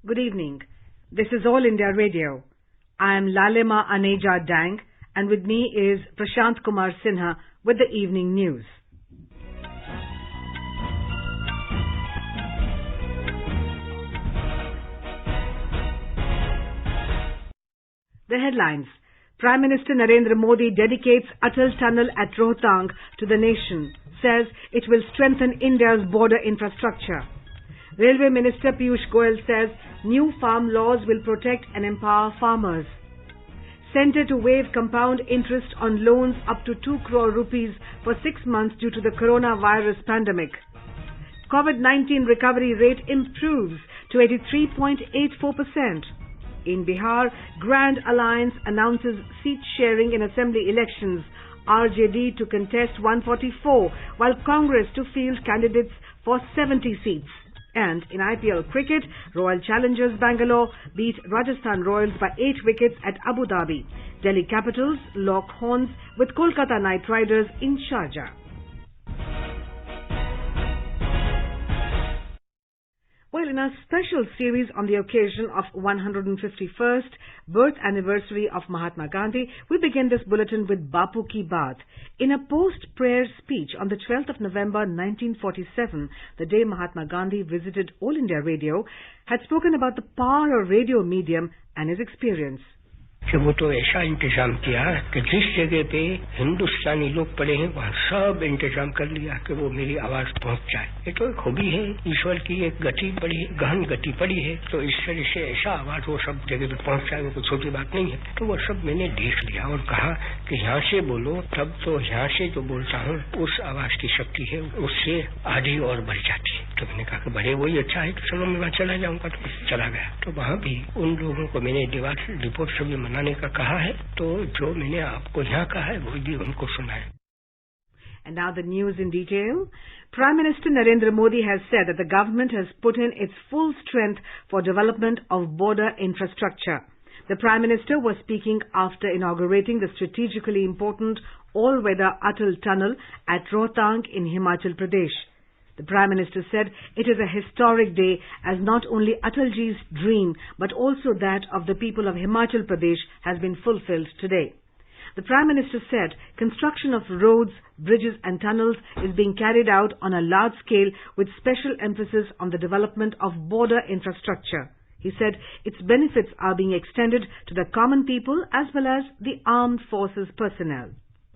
Good evening. This is All India Radio. I am Lalima Aneja Dang, and with me is Prashant Kumar Sinha with the evening news. The headlines. Prime Minister Narendra Modi dedicates Atal Tunnel at Rohtang to the nation, says it will strengthen India's border infrastructure. Railway Minister Piyush Goyal says new farm laws will protect and empower farmers. Centre to waive compound interest on loans up to 2 crore rupees for 6 months due to the coronavirus pandemic. COVID-19 recovery rate improves to 83.84%. In Bihar, Grand Alliance announces seat sharing in assembly elections. RJD to contest 144, while Congress to field candidates for 70 seats. And in IPL cricket, Royal Challengers Bangalore beat Rajasthan Royals by 8 wickets at Abu Dhabi. Delhi Capitals lock horns with Kolkata Knight Riders in Sharjah. Well, in a special series on the occasion of 151st birth anniversary of Mahatma Gandhi, we begin this bulletin with Bapu Ki Baat. In a post-prayer speech on the 12th of November 1947, the day Mahatma Gandhi visited All India Radio, had spoken about the power of radio medium and his experience. कि वो तो ऐसा इंतजाम किया कि जिस जगह पे हिंदुस्तानी लोग पड़े हैं वहाँ सब इंतजाम कर लिया कि वो मेरी आवाज पहुँच जाए। ये तो एक खूबी है, ईश्वर की एक गति पड़ी है, गहन गति पड़ी है, तो इस तरह से ऐसा आवाज वो सब जगह पे पहुँच जाए वो कोई छोटी बात नहीं है। तो वो सब मैंने देख लिया और कहा कि यहाँ से बोलो, तब तो यहाँ से जो बोलता हूँ उस आवाज की शक्ति है उससे आधी और बढ़ जाती है। तो मैंने कहा कि बड़े वही अच्छा है, तो चलो मैं वहाँ चला जाऊँगा। तो चला गया, तो वहाँ भी उन लोगों को मैंने रिपोर्ट से भी मनाने का कहा है, तो जो मैंने आपको यहाँ कहा है वो भी उनको सुनाए। And now the news in detail. Prime Minister Narendra Modi has said that the government has put in its full strength for development of border infrastructure. The Prime Minister was speaking after inaugurating the strategically important all-weather Atal Tunnel at Rohtang in Himachal Pradesh. The Prime Minister said it is a historic day as not only Atalji's dream but also that of the people of Himachal Pradesh has been fulfilled today. The Prime Minister said construction of roads, bridges and tunnels is being carried out on a large scale with special emphasis on the development of border infrastructure. He said its benefits are being extended to the common people as well as the armed forces personnel.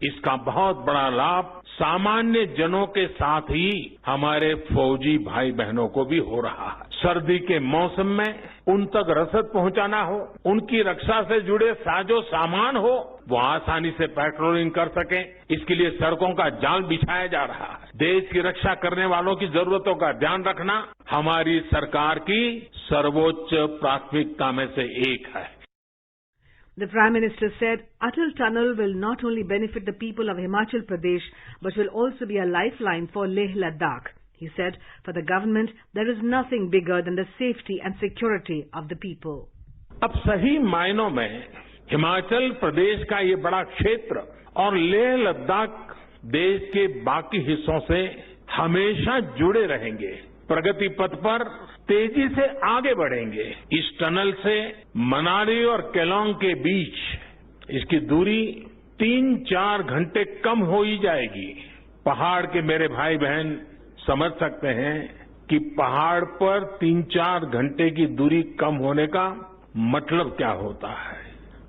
इसका बहुत बड़ा लाभ सामान्य जनों के साथ ही हमारे फौजी भाई बहनों को भी हो रहा है। सर्दी के मौसम में उन तक रसद पहुंचाना हो, उनकी रक्षा से जुड़े साजो सामान हो, वो आसानी से पेट्रोलिंग कर सकें, इसके लिए सड़कों का जाल बिछाया जा रहा है। देश की रक्षा करने वालों की जरूरतों का ध्यान रखना हमारी सरकार की सर्वोच्च प्राथमिकता में से एक है। The Prime Minister said Atal Tunnel will not only benefit the people of Himachal Pradesh but will also be a lifeline for Leh Ladakh. He said for the government there is nothing bigger than the safety and security of the people. अब सही मायनों में हिमाचल प्रदेश का ये बड़ा क्षेत्र और लेह लद्दाख देश के बाकी हिस्सों से हमेशा जुड़े रहेंगे, प्रगति पथ पर तेजी से आगे बढ़ेंगे। इस टनल से मनाली और केलोंग के बीच इसकी दूरी 3-4 घंटे कम हो ही जाएगी। पहाड़ के मेरे भाई बहन समझ सकते हैं कि पहाड़ पर 3-4 घंटे की दूरी कम होने का मतलब क्या होता है।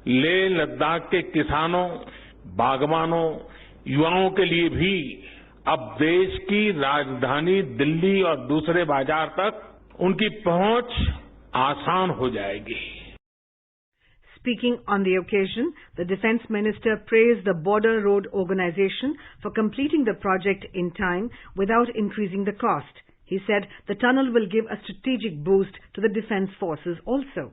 लेह लद्दाख के किसानों, बागवानों, युवाओं के लिए भी अब देश की राजधानी दिल्ली और दूसरे बाजार तक उनकी पहुंच आसान हो जाएगी। Speaking on the occasion, the Defence Minister praised the Border Road Organisation for completing the project in time without increasing the cost. He said the tunnel will give a strategic boost to the defence forces also.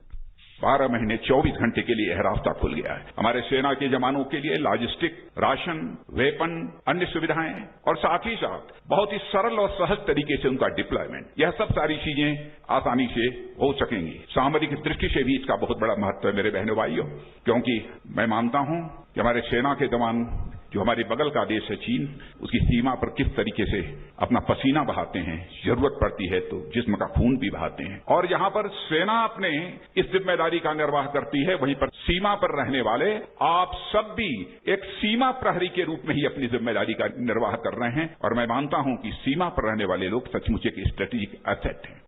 12 महीने 24 घंटे के लिए यह रास्ता खुल गया है। हमारे सेना के जवानों के लिए लॉजिस्टिक, राशन, वेपन, अन्य सुविधाएं और साथ ही साथ बहुत ही सरल और सहज तरीके से उनका डिप्लॉयमेंट, यह सब सारी चीजें आसानी से हो सकेंगी। सामरिक दृष्टि से भी इसका बहुत बड़ा महत्व है मेरे बहनों भाइयों, क्योंकि मैं मानता हूं कि हमारे सेना के जवान जो हमारे बगल का देश है चीन, उसकी सीमा पर किस तरीके से अपना पसीना बहाते हैं, जरूरत पड़ती है तो जिस्म का खून भी बहाते हैं। और जहां पर सेना अपने इस जिम्मेदारी का निर्वाह करती है, वहीं पर सीमा पर रहने वाले आप सब भी एक सीमा प्रहरी के रूप में ही अपनी जिम्मेदारी का निर्वाह कर रहे हैं। और मैं मानता हूं कि सीमा पर रहने वाले लोग सचमुच एक स्ट्रेटेजिक एसेट हैं।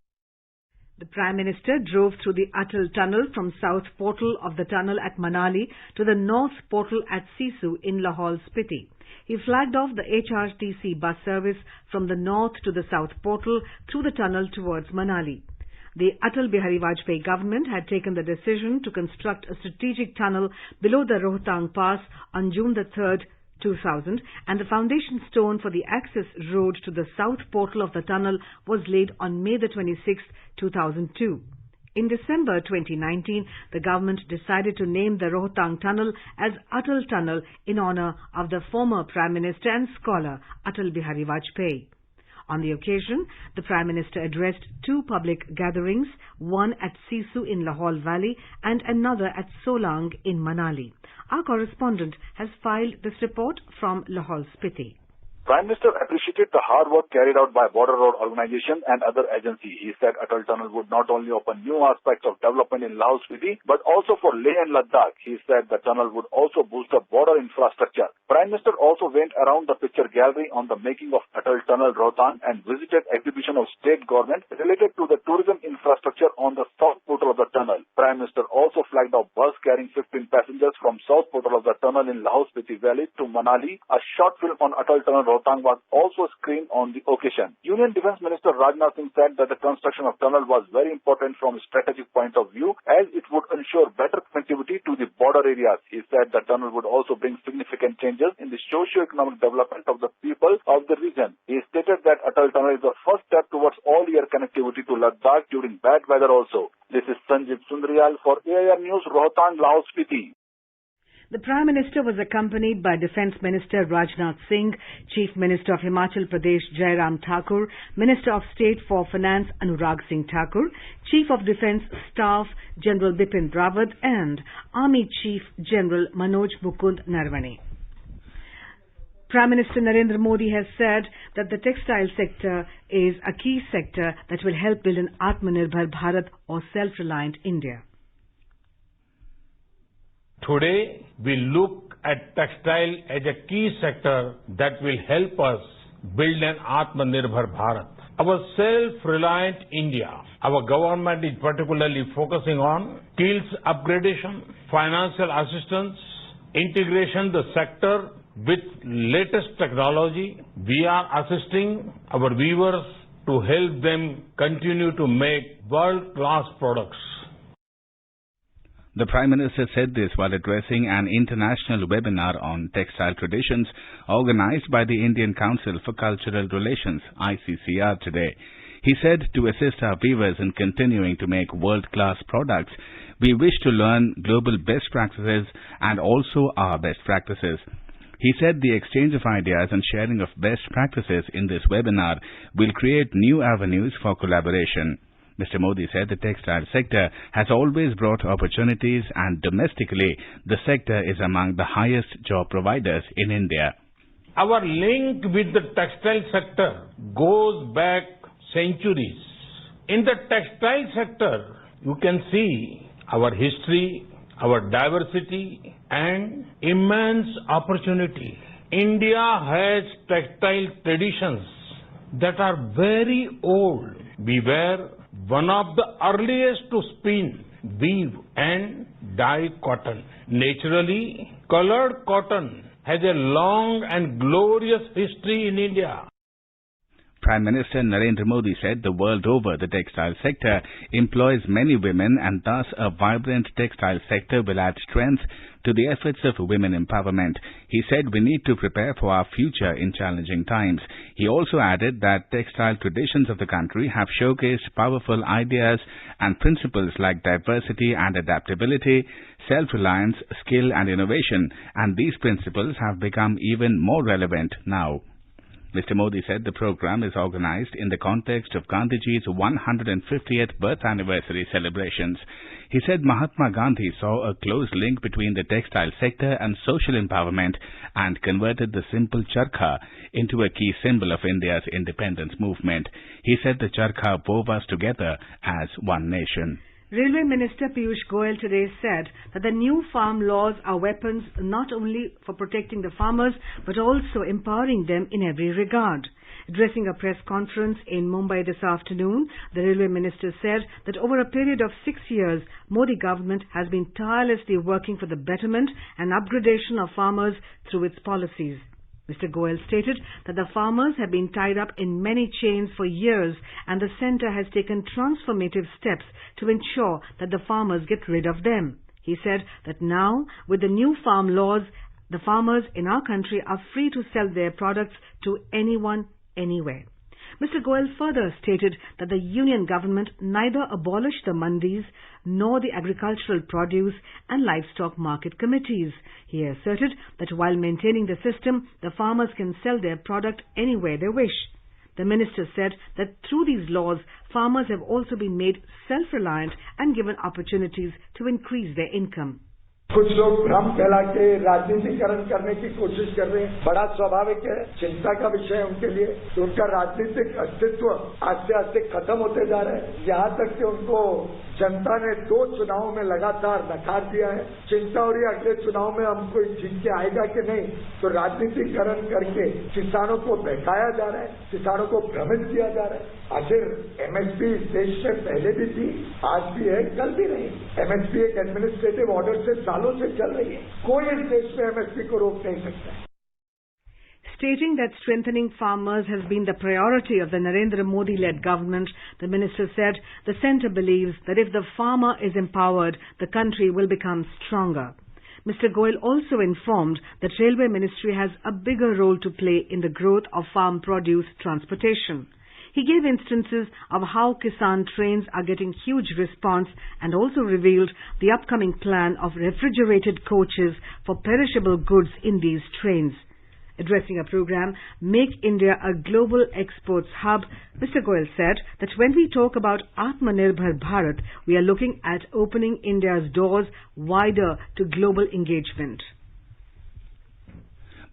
The Prime Minister drove through the Atal Tunnel from south portal of the tunnel at Manali to the north portal at Sisu in Lahaul Spiti. He flagged off the HRTC bus service from the north to the south portal through the tunnel towards Manali. The Atal Bihari Vajpayee government had taken the decision to construct a strategic tunnel below the Rohtang Pass on June the 3rd, 2000, and the foundation stone for the access road to the south portal of the tunnel was laid on May the 26th, 2002. In December 2019, the government decided to name the Rohtang Tunnel as Atal Tunnel in honor of the former Prime Minister and scholar Atal Bihari Vajpayee. On the occasion, the Prime Minister addressed two public gatherings, one at Sisu in Lahaul Valley and another at Solang in Manali. Our correspondent has filed this report from Lahaul Spiti. Prime Minister appreciated the hard work carried out by Border Road Organization and other agencies. He said Atal Tunnel would not only open new aspects of development in Lahaul Spiti, but also for Leh and Ladakh. He said the tunnel would also boost the border infrastructure. Prime Minister also went around the picture gallery on the making of Atal Tunnel Rohtang and visited exhibition of state government related to the tourism infrastructure on the south portal of the tunnel. Prime Minister also flagged off bus carrying 15 passengers from south portal of the tunnel in Lahaul Spiti Valley to Manali. A short film on Atal Tunnel Rohtang was also screened on the occasion. Union Defence Minister Rajnath Singh said that the construction of tunnel was very important from a strategic point of view as it would ensure better connectivity to the border areas. He said the tunnel would also bring significant changes in the socio-economic development of the people of the region. He stated that Atal Tunnel is the first step towards all-year connectivity to Ladakh during bad weather also. This is Sanjeev Sundaryal for AIR News, Rohtang, Lahaul Spiti. The Prime Minister was accompanied by Defence Minister Rajnath Singh, Chief Minister of Himachal Pradesh Jairam Thakur, Minister of State for Finance Anurag Singh Thakur, Chief of Defence Staff General Bipin Rawat and Army Chief General Manoj Mukund Narwane. Prime Minister Narendra Modi has said that the textile sector is a key sector that will help build an Atmanirbhar Bharat or self-reliant India. Today, we look at textile as a key sector that will help us build an Atmanirbhar Bharat. Our self-reliant India. Our government is particularly focusing on skills upgradation, financial assistance, integration the sector with latest technology. We are assisting our weavers to help them continue to make world-class products. The Prime Minister said this while addressing an international webinar on textile traditions organized by the Indian Council for Cultural Relations, ICCR, today. He said to assist our weavers in continuing to make world-class products, we wish to learn global best practices and also our best practices. He said the exchange of ideas and sharing of best practices in this webinar will create new avenues for collaboration. Mr. Modi said the textile sector has always brought opportunities and domestically the sector is among the highest job providers in India. Our link with the textile sector goes back centuries. In the textile sector, you can see our history, our diversity and immense opportunity. India has textile traditions that are very old. We were one of the earliest to spin, weave and dye cotton. Naturally, colored cotton has a long and glorious history in India. Prime Minister Narendra Modi said the world over the textile sector employs many women and thus a vibrant textile sector will add strength to the efforts of women empowerment. He said we need to prepare for our future in challenging times. He also added that textile traditions of the country have showcased powerful ideas and principles like diversity and adaptability, self-reliance, skill and innovation, and these principles have become even more relevant now. Mr. Modi said the program is organized in the context of Gandhiji's 150th birth anniversary celebrations. He said Mahatma Gandhi saw a close link between the textile sector and social empowerment and converted the simple charkha into a key symbol of India's independence movement. He said the charkha wove us together as one nation. Railway Minister Piyush Goyal today said that the new farm laws are weapons not only for protecting the farmers but also empowering them in every regard. Addressing a press conference in Mumbai this afternoon, the Railway Minister said that over a period of 6 years, Modi government has been tirelessly working for the betterment and upgradation of farmers through its policies. Mr. Goyal stated that the farmers have been tied up in many chains for years and the centre has taken transformative steps to ensure that the farmers get rid of them. He said that now, with the new farm laws, the farmers in our country are free to sell their products to anyone, anywhere. Mr. Goyal further stated that the union government neither abolished the mandis nor the agricultural produce and livestock market committees. He asserted that while maintaining the system, the farmers can sell their product anywhere they wish. The minister said that through these laws, farmers have also been made self-reliant and given opportunities to increase their income. कुछ लोग भ्रम फैला के राजनीतिकरण करने की कोशिश कर रहे हैं। बड़ा स्वाभाविक है, चिंता का विषय है उनके लिए। तो उनका राजनीतिक अस्तित्व आस्ते आस्ते खत्म होते जा रहे हैं। यहाँ तक कि उनको जनता ने 2 चुनावों में लगातार नकार दिया है। चिंता हो रही है अगले चुनाव में हम कोई जीत के आएगा कि नहीं। तो राजनीतिकरण करके किसानों को बहकाया जा रहा है, किसानों को भ्रमित किया जा रहा है। आखिर एमएसपी इस देश में पहले भी थी, आज भी है, कल भी नहीं। एमएसपी एक एडमिनिस्ट्रेटिव ऑर्डर से सालों से चल रही है। कोई इस देश में एमएसपी को रोक नहीं सकता। Stating that strengthening farmers has been the priority of the Narendra Modi-led government, the minister said the centre believes that if the farmer is empowered, the country will become stronger. Mr. Goyal also informed that Railway Ministry has a bigger role to play in the growth of farm produce transportation. He gave instances of how Kisan trains are getting huge response and also revealed the upcoming plan of refrigerated coaches for perishable goods in these trains. Addressing a program, Make India a Global Exports Hub, Mr. Goyal said that when we talk about Atmanirbhar Bharat, we are looking at opening India's doors wider to global engagement.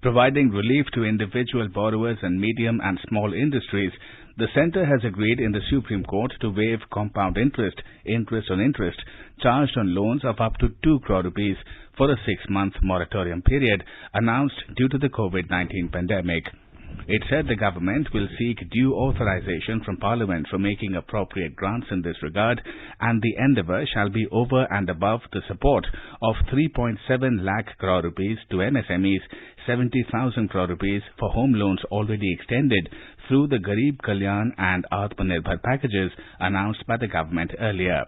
Providing relief to individual borrowers and medium and small industries, the centre has agreed in the Supreme Court to waive compound interest on interest, charged on loans of up to 2 crore rupees for a 6-month moratorium period announced due to the COVID-19 pandemic. It said the government will seek due authorization from Parliament for making appropriate grants in this regard, and the endeavour shall be over and above the support of 3.7 lakh crore rupees to MSMEs, 70,000 crore rupees for home loans already extended through the Garib Kalyan and Atmanirbhar packages announced by the government earlier.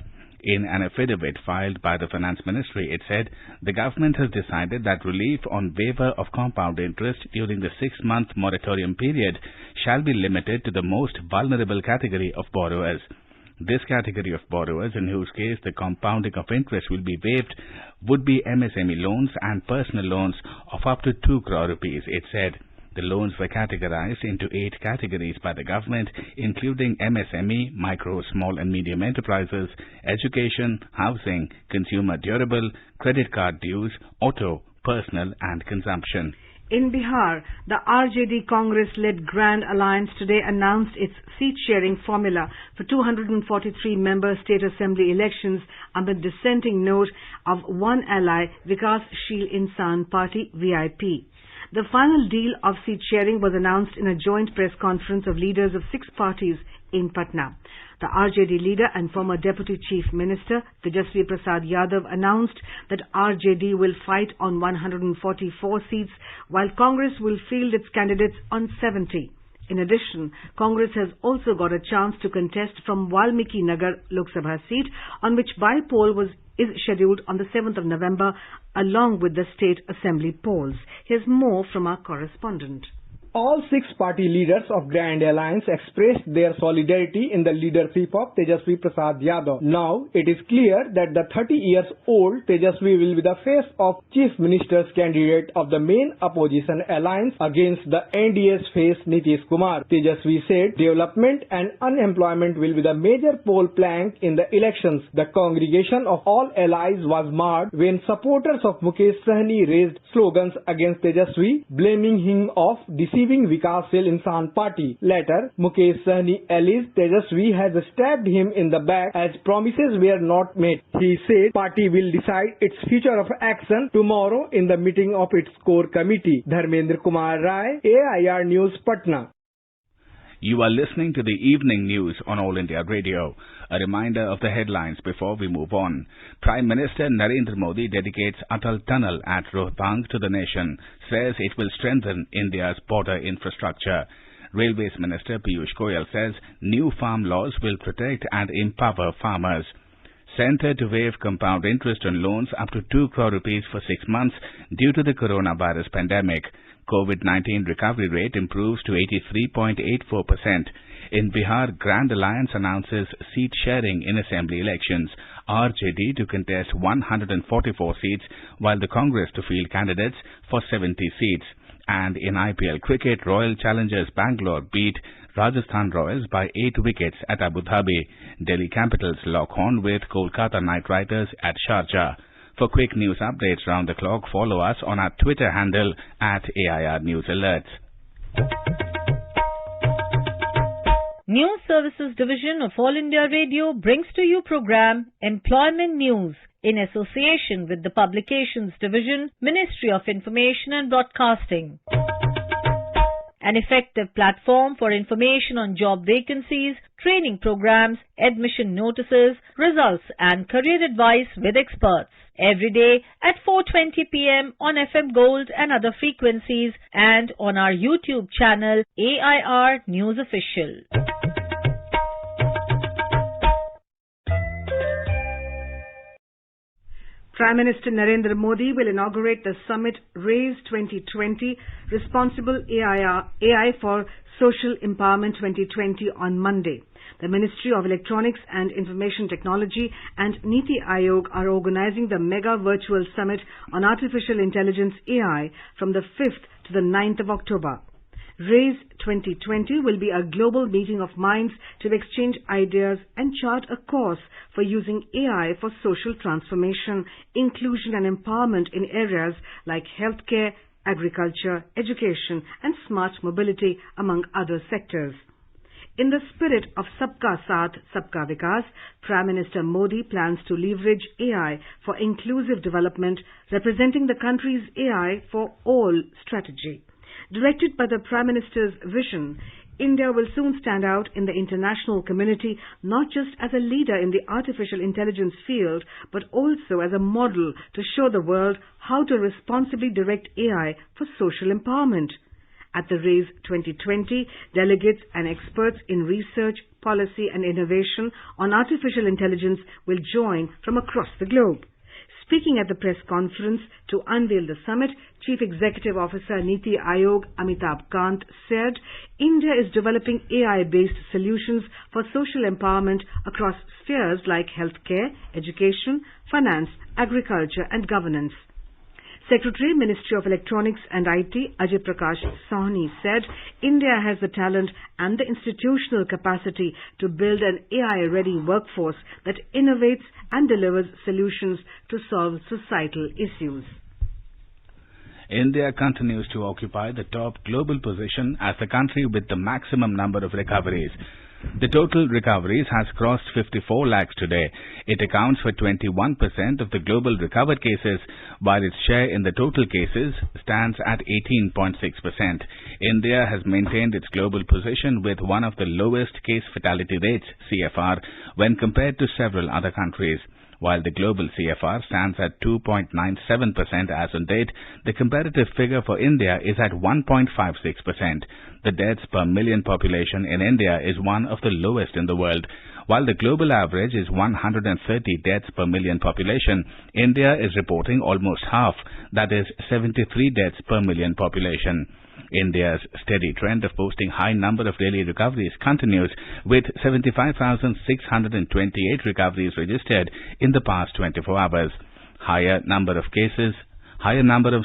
In an affidavit filed by the Finance Ministry, it said the government has decided that relief on waiver of compound interest during the 6-month moratorium period shall be limited to the most vulnerable category of borrowers. This category of borrowers, in whose case the compounding of interest will be waived, would be MSME loans and personal loans of up to 2 crore rupees, it said. The loans were categorized into 8 categories by the government, including MSME, micro, small and medium enterprises, education, housing, consumer durable, credit card dues, auto, personal and consumption. In Bihar, the RJD Congress-led Grand Alliance today announced its seat-sharing formula for 243-member state assembly elections amid dissenting note of one ally, Vikassheel Insan Party VIP. The final deal of seat sharing was announced in a joint press conference of leaders of 6 parties in Patna. The RJD leader and former Deputy Chief Minister Tejasvi Prasad Yadav announced that RJD will fight on 144 seats while Congress will field its candidates on 70. In addition, Congress has also got a chance to contest from Valmiki Nagar Lok Sabha seat on which by-poll is scheduled on the 7th of November along with the state assembly polls. Here's more from our correspondent. All 6 party leaders of Grand Alliance expressed their solidarity in the leadership of Tejaswi Prasad Yadav. Now, it is clear that the 30-year-old Tejaswi will be the face of Chief Minister's candidate of the main opposition alliance against the NDA's face Nitish Kumar. Tejaswi said development and unemployment will be the major poll plank in the elections. The congregation of all allies was marred when supporters of Mukesh Sahni raised slogans against Tejaswi, blaming him of deceiving Vikashil Insan Party. Later, Mukesh Sahni alleged Tejaswi has stabbed him in the back as promises were not made. He said party will decide its future of action tomorrow in the meeting of its core committee. Dharmendra Kumar Rai, AIR News, Patna. You are listening to the evening news on All India Radio. A reminder of the headlines before we move on. Prime Minister Narendra Modi dedicates Atal Tunnel at Rohtang to the nation, says it will strengthen India's border infrastructure. Railways Minister Piyush Goyal says new farm laws will protect and empower farmers. Centre to waive compound interest on loans up to 2 crore rupees for 6 months due to the coronavirus pandemic. COVID-19 recovery rate improves to 83.84%. In Bihar, Grand Alliance announces seat sharing in assembly elections. RJD to contest 144 seats, while the Congress to field candidates for 70 seats. And in IPL cricket, Royal Challengers Bangalore beat Rajasthan Royals by 8 wickets at Abu Dhabi. Delhi Capitals lock on with Kolkata Knight Riders at Sharjah. For quick news updates round the clock, follow us on our Twitter handle at AIR News Alerts. News Services Division of All India Radio brings to you program Employment News in association with the Publications Division, Ministry of Information and Broadcasting. An effective platform for information on job vacancies, training programs, admission notices, results and career advice with experts. Every day at 4:20 p.m. on FM Gold and other frequencies and on our YouTube channel AIR News Official. Prime Minister Narendra Modi will inaugurate the summit RAISE 2020 Responsible AI for Social Empowerment 2020 on Monday. The Ministry of Electronics and Information Technology and Niti Aayog are organizing the mega virtual summit on artificial intelligence AI from the 5th to the 9th of October. RAISE 2020 will be a global meeting of minds to exchange ideas and chart a course for using AI for social transformation, inclusion and empowerment in areas like healthcare, agriculture, education and smart mobility, among other sectors. In the spirit of Sabka Saath, Sabka Vikas, Prime Minister Modi plans to leverage AI for inclusive development, representing the country's AI for all strategy. Directed by the Prime Minister's vision, India will soon stand out in the international community not just as a leader in the artificial intelligence field, but also as a model to show the world how to responsibly direct AI for social empowerment. At the RAISE 2020, delegates and experts in research, policy and innovation on artificial intelligence will join from across the globe. Speaking at the press conference to unveil the summit, Chief Executive Officer Niti Aayog Amitabh Kant said India is developing AI-based solutions for social empowerment across spheres like healthcare, education, finance, agriculture and governance. Secretary, Ministry of Electronics and IT, Ajay Prakash Sahni said India has the talent and the institutional capacity to build an AI-ready workforce that innovates and delivers solutions to solve societal issues. India continues to occupy the top global position as the country with the maximum number of recoveries. The total recoveries has crossed 54 lakhs today. It accounts for 21% of the global recovered cases, while its share in the total cases stands at 18.6%. India has maintained its global position with one of the lowest case fatality rates, CFR, when compared to several other countries. While the global CFR stands at 2.97% as on date, the comparative figure for India is at 1.56%. The deaths per million population in India is one of the lowest in the world. While the global average is 130 deaths per million population, India is reporting almost half, that is 73 deaths per million population. India's steady trend of posting high number of daily recoveries continues, with 75,628 recoveries registered in the past 24 hours. Higher number of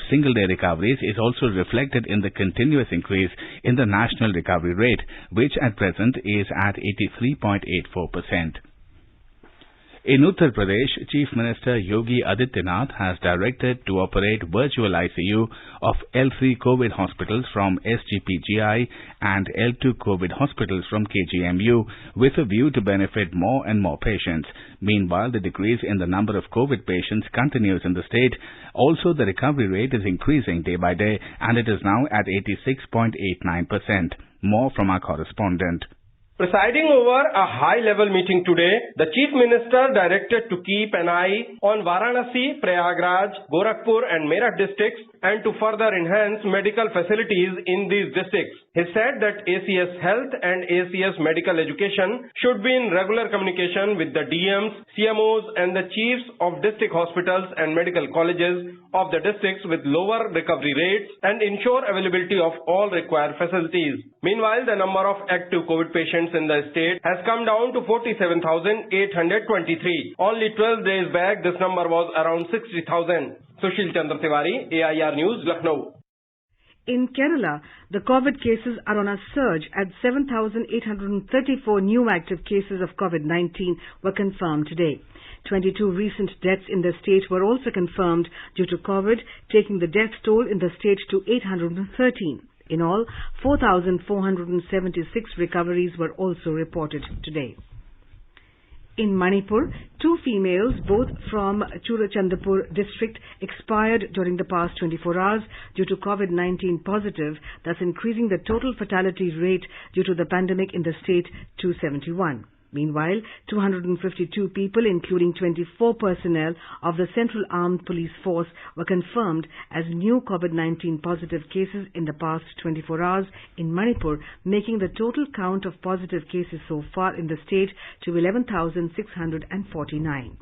single-day recoveries is also reflected in the continuous increase in the national recovery rate, which at present is at 83.84%. In Uttar Pradesh, Chief Minister Yogi Adityanath has directed to operate virtual ICU of L3 COVID hospitals from SGPGI and L2 COVID hospitals from KGMU with a view to benefit more and more patients. Meanwhile, the decrease in the number of COVID patients continues in the state. Also, the recovery rate is increasing day by day and it is now at 86.89%. More from our correspondent. Presiding over a high-level meeting today, the Chief Minister directed to keep an eye on Varanasi, Prayagraj, Gorakhpur and Meerut districts and to further enhance medical facilities in these districts. He said that ACS Health and ACS Medical Education should be in regular communication with the DMs, CMOs and the chiefs of district hospitals and medical colleges of the districts with lower recovery rates and ensure availability of all required facilities. Meanwhile, the number of active COVID patients in the state has come down to 47,823. Only 12 days back, this number was around 60,000. Sushil Chandra Tiwari, AIR News, Lucknow. In Kerala, the COVID cases are on a surge at 7,834 new active cases of COVID-19 were confirmed today. 22 recent deaths in the state were also confirmed due to COVID, taking the death toll in the state to 813. In all, 4,476 recoveries were also reported today. In Manipur, 2 females, both from Churachandpur district, expired during the past 24 hours due to COVID-19 positive, thus increasing the total fatality rate due to the pandemic in the state to 71. Meanwhile, 252 people, including 24 personnel of the Central Armed Police Force, were confirmed as new COVID-19 positive cases in the past 24 hours in Manipur, making the total count of positive cases so far in the state to 11,649.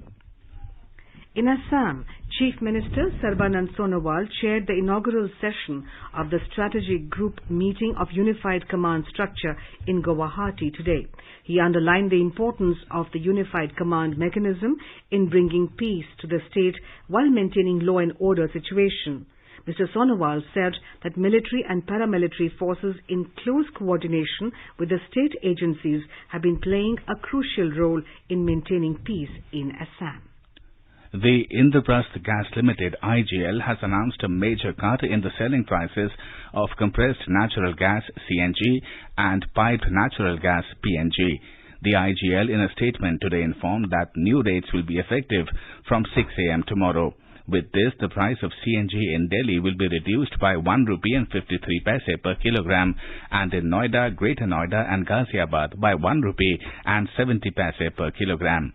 In Assam, Chief Minister Sarbanand Sonowal chaired the inaugural session of the Strategic Group meeting of Unified Command Structure in Guwahati today. He underlined the importance of the Unified Command mechanism in bringing peace to the state while maintaining law and order situation. Mr. Sonowal said that military and paramilitary forces in close coordination with the state agencies have been playing a crucial role in maintaining peace in Assam. The Indraprasth Gas Limited, IGL, has announced a major cut in the selling prices of compressed natural gas, CNG, and piped natural gas, PNG. The IGL, in a statement today, informed that new rates will be effective from 6 a.m. tomorrow. With this, the price of CNG in Delhi will be reduced by 1 rupee and 53 paise per kilogram, and in Noida, Greater Noida and Ghaziabad by 1 rupee and 70 paise per kilogram.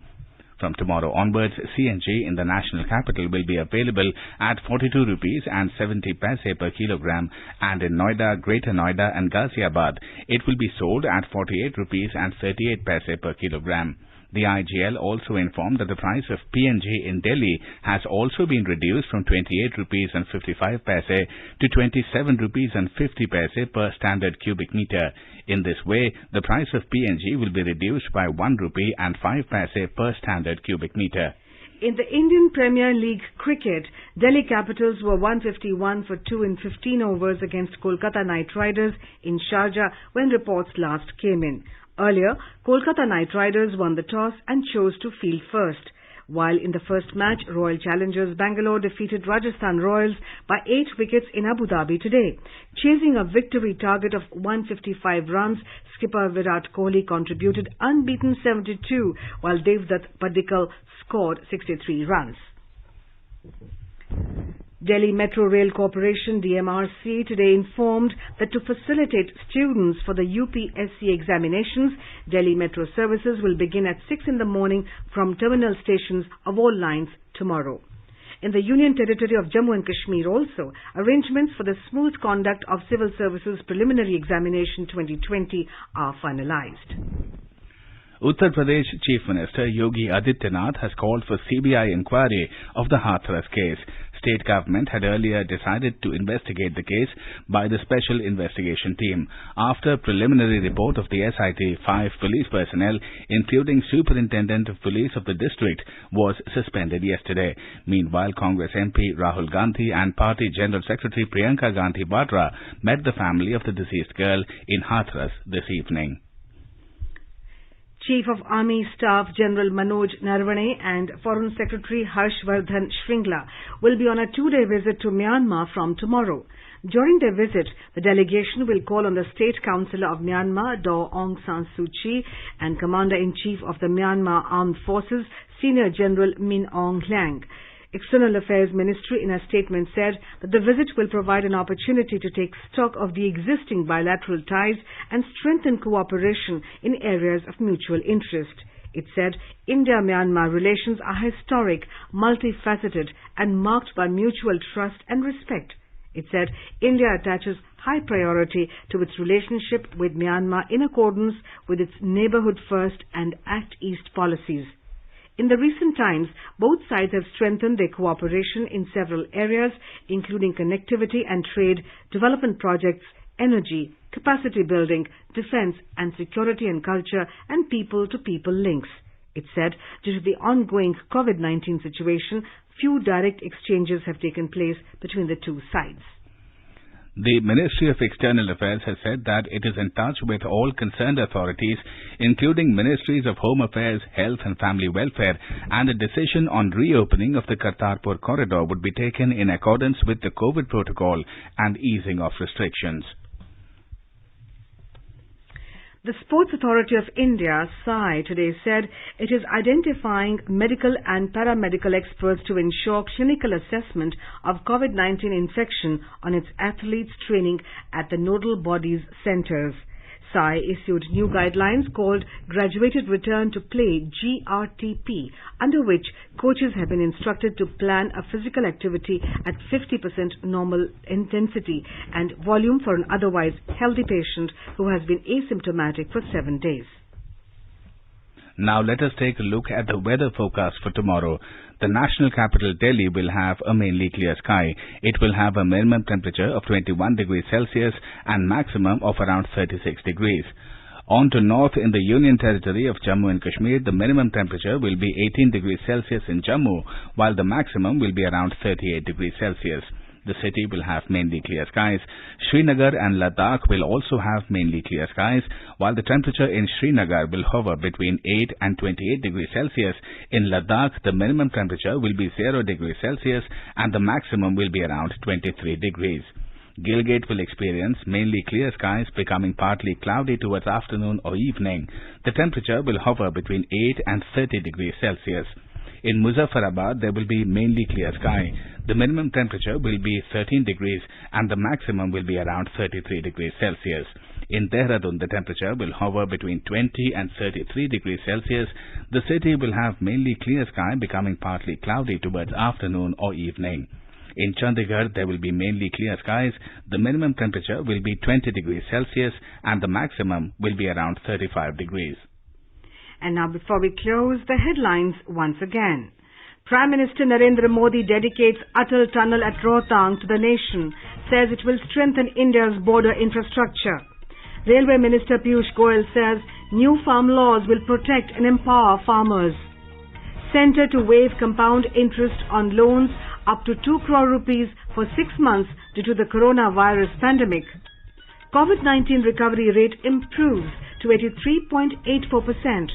From tomorrow onwards, CNG in the national capital will be available at 42 rupees and 70 paise per kilogram, and in Noida, Greater Noida and Ghaziabad, it will be sold at 48 rupees and 38 paise per kilogram. The IGL also informed that the price of PNG in Delhi has also been reduced from 28 rupees and 55 paise to 27 rupees and 50 paise per standard cubic meter. In this way, the price of PNG will be reduced by 1 rupee and 5 paise per standard cubic meter. In the Indian Premier League cricket, Delhi Capitals were 151 for 2 in 15 overs against Kolkata Knight Riders in Sharjah when reports last came in. Earlier, Kolkata Knight Riders won the toss and chose to field first. While in the first match, Royal Challengers Bangalore defeated Rajasthan Royals by 8 wickets in Abu Dhabi today. Chasing a victory target of 155 runs, skipper Virat Kohli contributed unbeaten 72, while Devdutt Padikkal scored 63 runs. Delhi Metro Rail Corporation DMRC today informed that to facilitate students for the UPSC examinations, Delhi Metro services will begin at 6 in the morning from terminal stations of all lines tomorrow. In the Union Territory of Jammu and Kashmir also, arrangements for the smooth conduct of Civil Services Preliminary Examination 2020 are finalized. Uttar Pradesh Chief Minister Yogi Adityanath has called for CBI inquiry of the Hathras case. state government had earlier decided to investigate the case by the Special Investigation Team after preliminary report of the SIT. 5 police personnel, including Superintendent of Police of the district, was suspended yesterday. Meanwhile, Congress MP Rahul Gandhi and Party General Secretary Priyanka Gandhi Vadra met the family of the deceased girl in Hathras this evening. Chief of Army Staff General Manoj Narvane and Foreign Secretary Harshvardhan Shringla will be on a 2-day visit to Myanmar from tomorrow. During their visit, the delegation will call on the State Councillor of Myanmar, Daw Aung San Suu Kyi, and Commander-in-Chief of the Myanmar Armed Forces, Senior General Min Aung Hlaing. External Affairs Ministry in a statement said that the visit will provide an opportunity to take stock of the existing bilateral ties and strengthen cooperation in areas of mutual interest. It said India-Myanmar relations are historic, multifaceted and marked by mutual trust and respect. It said India attaches high priority to its relationship with Myanmar in accordance with its Neighbourhood First and Act East policies. In the recent times, both sides have strengthened their cooperation in several areas, including connectivity and trade, development projects, energy, capacity building, defence and security and culture, and people-to-people links. It said, due to the ongoing COVID-19 situation, few direct exchanges have taken place between the two sides. The Ministry of External Affairs has said that it is in touch with all concerned authorities, including Ministries of Home Affairs, Health and Family Welfare, and a decision on reopening of the Kartarpur corridor would be taken in accordance with the COVID protocol and easing of restrictions. The Sports Authority of India, SAI, today said it is identifying medical and paramedical experts to ensure clinical assessment of COVID-19 infection on its athletes training at the nodal bodies centres. SAI issued new guidelines called Graduated Return to Play GRTP, under which coaches have been instructed to plan a physical activity at 50% normal intensity and volume for an otherwise healthy patient who has been asymptomatic for 7 days. Now let us take a look at the weather forecast for tomorrow. The national capital Delhi will have a mainly clear sky. It will have a minimum temperature of 21 degrees Celsius and maximum of around 36 degrees. On to north in the Union Territory of Jammu and Kashmir, the minimum temperature will be 18 degrees Celsius in Jammu, while the maximum will be around 38 degrees Celsius. The city will have mainly clear skies. Srinagar and Ladakh will also have mainly clear skies, while the temperature in Srinagar will hover between 8 and 28 degrees Celsius. In Ladakh, the minimum temperature will be 0 degrees Celsius and the maximum will be around 23 degrees. Gilgit will experience mainly clear skies becoming partly cloudy towards afternoon or evening. The temperature will hover between 8 and 30 degrees Celsius. In Muzaffarabad, there will be mainly clear sky. The minimum temperature will be 13 degrees and the maximum will be around 33 degrees Celsius. In Dehradun, the temperature will hover between 20 and 33 degrees Celsius. The city will have mainly clear sky becoming partly cloudy towards afternoon or evening. In Chandigarh, there will be mainly clear skies. The minimum temperature will be 20 degrees Celsius and the maximum will be around 35 degrees. And now before we close, the headlines once again. Prime Minister Narendra Modi dedicates Atal Tunnel at Rohtang to the nation, says it will strengthen India's border infrastructure. Railway Minister Piyush Goyal says new farm laws will protect and empower farmers. Centre to waive compound interest on loans up to 2 crore rupees for 6 months due to the coronavirus pandemic. COVID-19 recovery rate improves to 83.84%.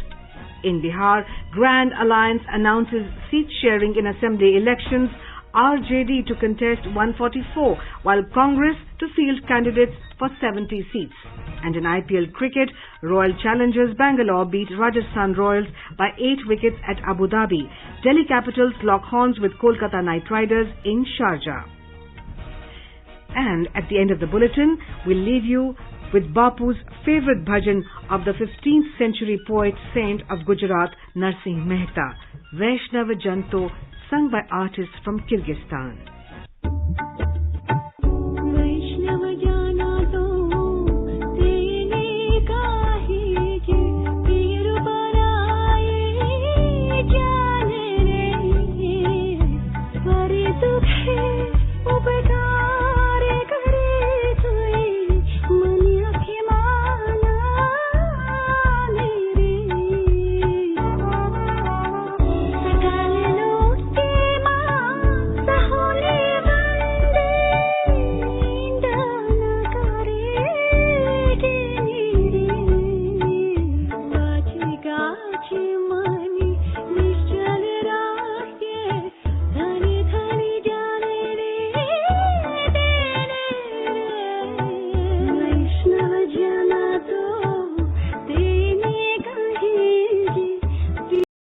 In Bihar, Grand Alliance announces seat sharing in assembly elections, RJD to contest 144, while Congress to field candidates for 70 seats. And in IPL cricket, Royal Challengers Bangalore beat Rajasthan Royals by 8 wickets at Abu Dhabi. Delhi Capitals lock horns with Kolkata Knight Riders in Sharjah. And at the end of the bulletin, we'll leave you with Bapu's favourite bhajan of the 15th century poet saint of Gujarat, Narsingh Mehta, Vaishnava Janto, sung by artists from Kyrgyzstan.